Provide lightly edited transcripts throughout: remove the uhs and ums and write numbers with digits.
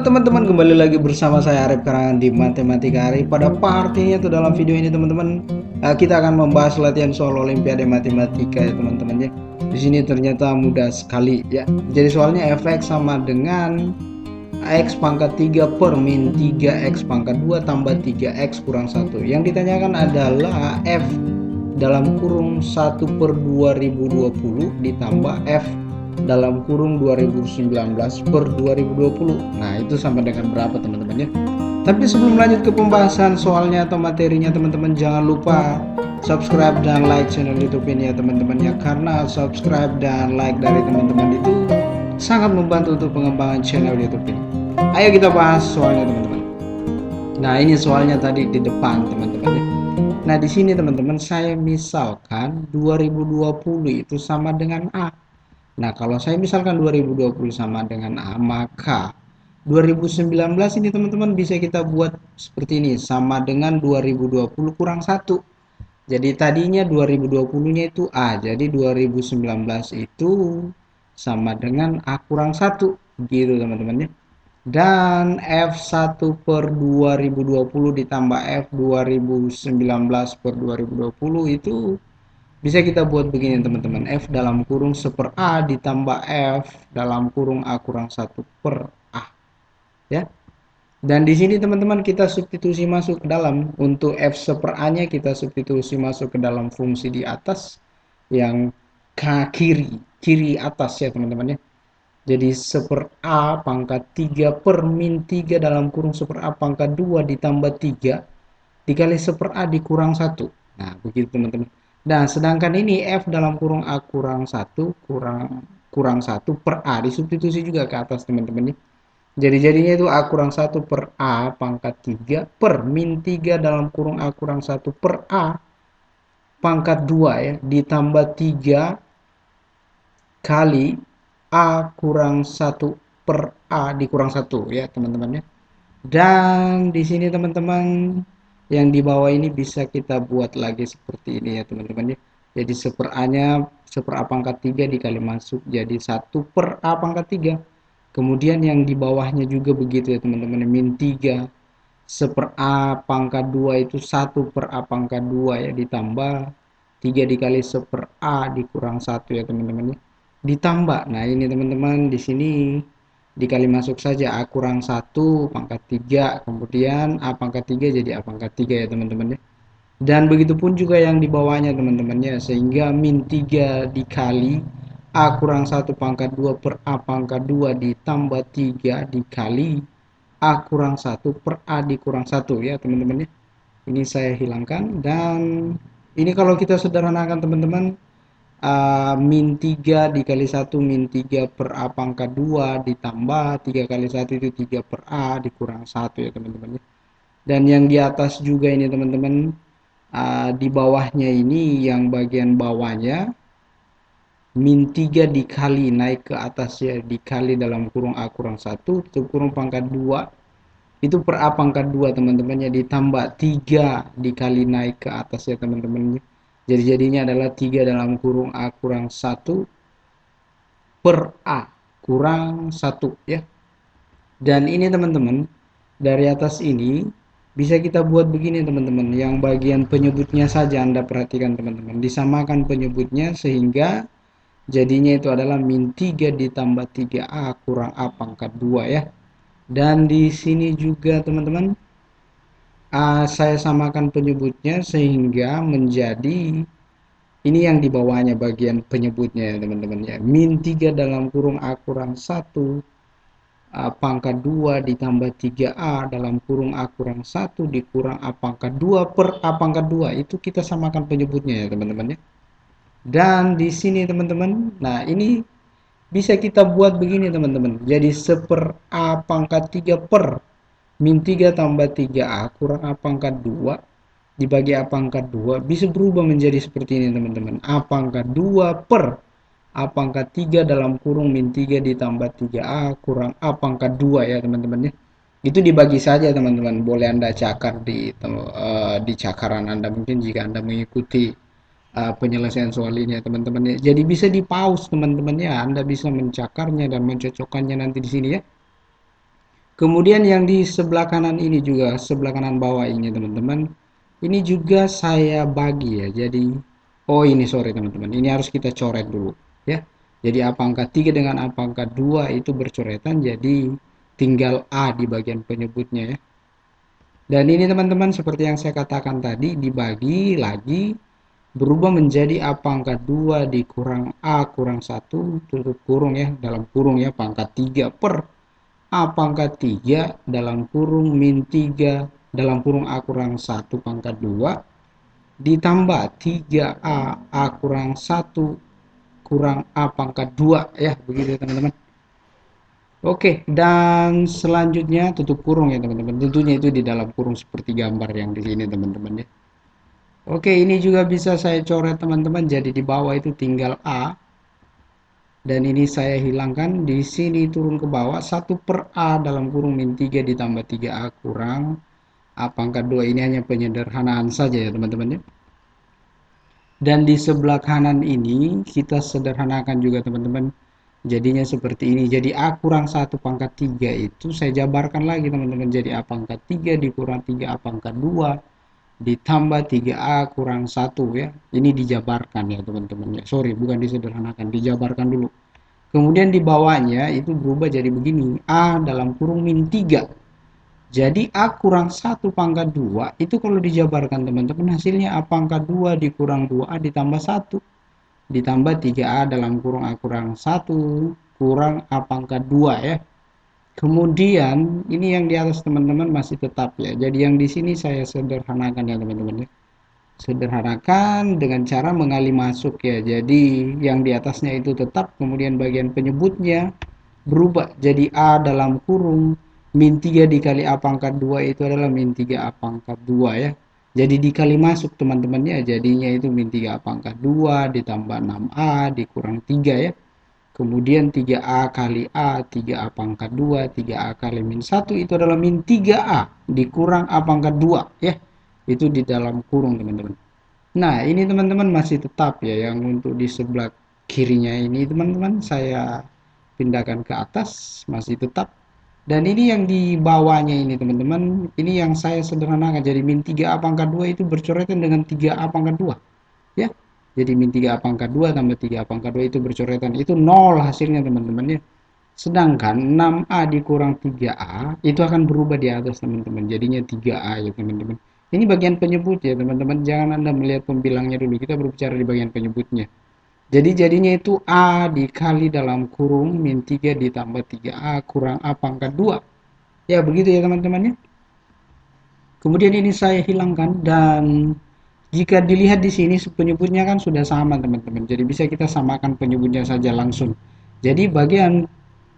teman-teman, kembali lagi bersama saya Arif Karangan di Matematika Arif. Pada part ini atau dalam video ini teman-teman, kita akan membahas latihan soal Olimpiade Matematika ya teman-teman ya. Di sini ternyata mudah sekali ya. Jadi soalnya fx sama dengan x pangkat 3 per min 3x pangkat 2 tambah 3x kurang 1. Yang ditanyakan adalah f dalam kurung 1 per 2020 ditambah f dalam kurung 2019 per 2020. Nah, itu sama dengan berapa teman-teman ya? Tapi sebelum lanjut ke pembahasan soalnya atau materinya teman-teman, jangan lupa subscribe dan like channel YouTube ini ya teman-teman ya, karena subscribe dan like dari teman-teman itu sangat membantu untuk pengembangan channel YouTube ini. Ayo kita bahas soalnya teman-teman. Nah, ini soalnya tadi di depan teman-teman ya. Nah, di sini teman-teman saya misalkan 2020 itu sama dengan A. Nah, kalau saya misalkan 2020 sama dengan A, maka 2019 ini teman-teman bisa kita buat seperti ini, sama dengan 2020 kurang 1. Jadi tadinya 2020-nya itu A, jadi 2019 itu sama dengan A kurang 1, gitu teman-teman ya. Dan F1 per 2020 ditambah F 2019 per 2020 itu bisa kita buat begini teman-teman, F dalam kurung 1 A ditambah F dalam kurung A kurang 1 per A ya. Dan di sini teman-teman kita substitusi masuk ke dalam. Untuk F 1 A nya kita substitusi masuk ke dalam fungsi di atas yang kiri atas ya teman-teman ya. Jadi 1 A pangkat 3 per min 3 dalam kurung 1 A pangkat 2 ditambah 3 dikali 1 A dikurang 1. Nah, begitu teman-teman. Nah, sedangkan ini F dalam kurung A kurang 1 kurang 1 per A disubstitusi juga ke atas teman-teman. Jadi jadinya itu A kurang 1 per A pangkat 3 per min 3 dalam kurung A kurang 1 per A pangkat 2 ya ditambah 3 kali A kurang 1 per A dikurang 1 ya teman-teman ya. Dan di sini teman-teman yang di bawah ini bisa kita buat lagi seperti ini ya teman-teman ya. Jadi 1 A-nya 1 A pangkat 3 dikali masuk jadi 1 per A pangkat 3. Kemudian yang di bawahnya juga begitu ya teman-teman, min 3 1 A pangkat 2 itu 1 per A pangkat 2 ya ditambah 3 dikali 1 A dikurang 1 ya teman-teman ya. Ditambah, nah ini teman-teman di sini dikali masuk saja A kurang 1 pangkat 3, kemudian A pangkat 3 jadi A pangkat 3 ya teman-teman ya. Dan begitu pun juga yang di bawahnya teman-teman ya, sehingga min 3 dikali A kurang 1 pangkat 2 per A pangkat 2 ditambah 3 dikali A kurang 1 per A dikurang 1 ya teman-teman ya. Ini saya hilangkan, dan ini kalau kita sederhanakan teman-teman, min 3 dikali 1 min 3 per A pangkat 2 ditambah 3 kali 1 itu 3 per A dikurang 1 ya teman-teman ya. Dan yang di atas juga ini teman-teman, di bawahnya ini yang bagian bawahnya min 3 dikali naik ke atas ya dikali dalam kurung A kurang 1 itu kurung pangkat 2 itu per A pangkat 2 teman-teman ya ditambah 3 dikali naik ke atas ya teman-teman. Jadi jadinya adalah 3 dalam kurung A kurang 1 per A kurang 1 ya. Dan ini teman-teman, dari atas ini bisa kita buat begini teman-teman, yang bagian penyebutnya saja Anda perhatikan teman-teman, disamakan penyebutnya sehingga jadinya itu adalah min 3 ditambah 3A kurang A pangkat 2 ya. Dan di sini juga teman-teman, saya samakan penyebutnya sehingga menjadi ini yang di bawahnya bagian penyebutnya ya teman-teman ya. Min 3 dalam kurung A kurang 1 pangkat 2 ditambah 3A dalam kurung A kurang 1 dikurang A pangkat 2 per A pangkat 2. Itu kita samakan penyebutnya ya teman-teman ya. Dan di sini teman-teman, nah ini bisa kita buat begini teman-teman. Jadi 1 A pangkat 3 per min 3 tambah 3A kurang A pangkat 2 dibagi A pangkat 2 bisa berubah menjadi seperti ini teman-teman. A pangkat 2 per A pangkat 3 dalam kurung min 3 ditambah 3A kurang A pangkat 2 ya teman-teman ya. Itu dibagi saja teman-teman. Boleh Anda cakar di cakaran Anda mungkin jika Anda mengikuti penyelesaian soal ini ya teman-teman ya. Jadi bisa di pause teman-teman ya. Anda bisa mencakarnya dan mencocokkannya nanti di sini ya. Kemudian yang di sebelah kanan ini juga, sebelah kanan bawah ini teman-teman, ini juga saya bagi ya. Jadi, oh ini sorry teman-teman, ini harus kita coret dulu ya. Jadi A pangkat 3 dengan A pangkat 2 itu bercoretan, jadi tinggal A di bagian penyebutnya ya. Dan ini teman-teman seperti yang saya katakan tadi, dibagi lagi berubah menjadi A pangkat 2 dikurang A kurang 1 tutup kurung ya, dalam kurung ya, pangkat 3 per A pangkat 3 dalam kurung min 3 dalam kurung A kurang 1 pangkat 2 ditambah 3A A kurang 1 kurang A pangkat 2 ya, begitu ya teman-teman. Oke, dan selanjutnya tutup kurung ya teman-teman. Tentunya itu di dalam kurung seperti gambar yang di sini teman-teman ya. Oke, ini juga bisa saya coret teman-teman. Jadi di bawah itu tinggal A. Dan ini saya hilangkan. Di sini turun ke bawah. 1 per A dalam kurung min 3 ditambah 3A kurang A pangkat 2. Ini hanya penyederhanaan saja ya teman-teman ya. Dan di sebelah kanan ini kita sederhanakan juga teman-teman. Jadinya seperti ini. Jadi A kurang 1 pangkat 3 itu saya jabarkan lagi teman-teman. Jadi A pangkat 3 dikurang 3A pangkat 2 ditambah 3A kurang 1 ya. Ini dijabarkan ya teman-teman ya. Sorry, bukan disederhanakan, dijabarkan dulu. Kemudian di bawahnya itu berubah jadi begini. A dalam kurung min 3. Jadi A kurang 1 pangkat 2 itu kalau dijabarkan teman-teman hasilnya A pangkat 2 dikurang 2A ditambah 1 ditambah 3A dalam kurung A kurang 1 kurang A pangkat 2 ya. Kemudian ini yang di atas teman-teman masih tetap ya. Jadi yang di sini saya sederhanakan ya teman-teman ya. Sederhanakan dengan cara mengali masuk ya. Jadi yang di atasnya itu tetap, kemudian bagian penyebutnya berubah jadi A dalam kurung min 3 dikali A pangkat 2 itu adalah min 3A pangkat 2 ya. Jadi dikali masuk teman-temannya, jadinya itu min 3A pangkat 2 ditambah 6A dikurang 3 ya. Kemudian 3A kali A, 3A pangkat 2, 3A kali min 1 itu adalah min 3A dikurang A pangkat 2 ya. Itu di dalam kurung teman-teman. Nah ini teman-teman masih tetap ya, yang untuk di sebelah kirinya ini teman-teman saya pindahkan ke atas masih tetap. Dan ini yang di bawahnya ini teman-teman, ini yang saya sederhanakan jadi min 3A pangkat 2 itu bercoretan dengan 3A pangkat 2 ya. Jadi min 3A pangkat 2 tambah 3A pangkat 2 itu bercoretan, itu 0 hasilnya teman-teman ya. Sedangkan 6A dikurang 3A itu akan berubah di atas teman-teman, jadinya 3A ya teman-teman. Ini bagian penyebut ya teman-teman, jangan Anda melihat pembilangnya dulu, kita berbicara di bagian penyebutnya. Jadi jadinya itu A dikali dalam kurung min 3 ditambah 3A kurang A pangkat 2. Ya begitu ya teman-teman ya. Kemudian ini saya hilangkan, dan jika dilihat di sini penyebutnya kan sudah sama teman-teman. Jadi bisa kita samakan penyebutnya saja langsung. Jadi bagian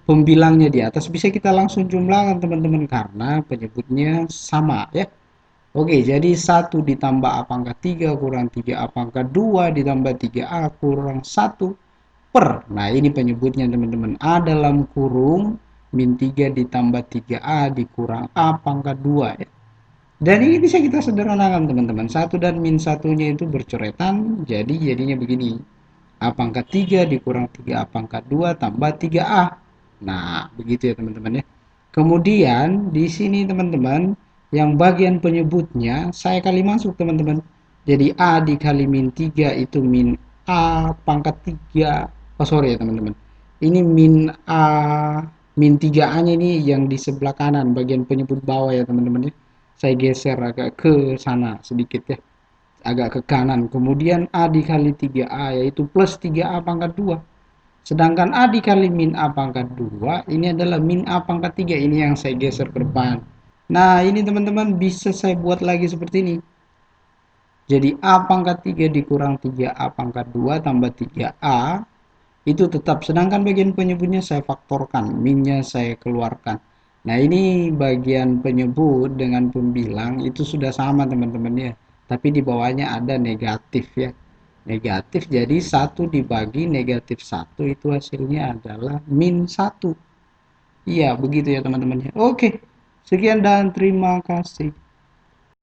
pembilangnya di atas bisa kita langsung jumlahkan teman-teman karena penyebutnya sama ya. Oke, jadi 1 ditambah A pangkat 3 kurang 3A pangkat 2 ditambah 3A kurang 1 per. Nah, ini penyebutnya teman-teman. A dalam kurung min 3 ditambah 3A dikurang A pangkat 2 ya. Dan ini bisa kita sederhanakan teman-teman. 1 dan min 1-nya itu bercoretan, jadi jadinya begini. A pangkat 3 dikurang 3A pangkat 2 tambah 3A. Nah, begitu ya teman-teman ya. Kemudian di sini teman-teman, yang bagian penyebutnya saya kali masuk teman-teman. Jadi A dikali min 3 itu min A pangkat 3. Oh sorry ya teman-teman. Ini min A min 3A-nya ini yang di sebelah kanan bagian penyebut bawah ya teman-teman ya. Saya geser agak ke sana sedikit ya. Agak ke kanan. Kemudian A dikali 3A yaitu plus 3A pangkat 2. Sedangkan A dikali min A pangkat 2 ini adalah min A pangkat 3. Ini yang saya geser ke depan. Nah ini teman-teman bisa saya buat lagi seperti ini. Jadi A pangkat 3 dikurang 3A pangkat 2 tambah 3A itu tetap. Sedangkan bagian penyebutnya saya faktorkan. Minnya saya keluarkan. Nah ini bagian penyebut dengan pembilang itu sudah sama teman-teman ya. Tapi di bawahnya ada negatif ya. Negatif, jadi 1 dibagi negatif 1 itu hasilnya adalah min 1. Iya begitu ya teman-teman ya. Oke, sekian dan terima kasih.